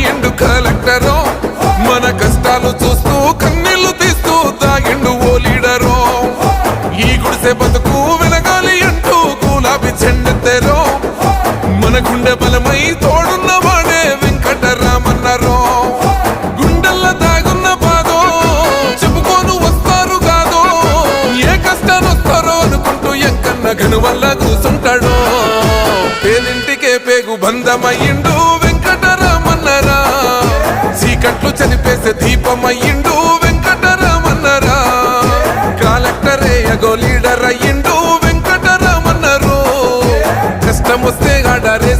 అయ్యిండు కలెక్టరో మన కష్టాలు చూస్తూ కన్నీళ్లు తీస్తూ తాగిండు ఓ లీడరో ఈ గుడిసె బతుకు వెనగాలి అంటూ గులాబీ చెండెత్తెరో మన గుండె బలమై తోడున్న వాడే వెంకటరామన్నారో గుండెల్ల దాగున్న బాధో చెప్పుకోను వస్తారు కాదో ఏ కష్టాలు వస్తారో అనుకుంటూ ఎంకన్న గను వల్ల కూసుంటాడో పేదింటికే పేగు బంధమయ్యిండు వెంకటరామన్నరా చీకట్లు చనిపేసే దీపమయ్యిండు వెంకటరామన్నరా కలెక్టరే అగో లీడర్ అయ్యిండు వెంకటరామన్నరు కష్టం వస్తే ఆడారే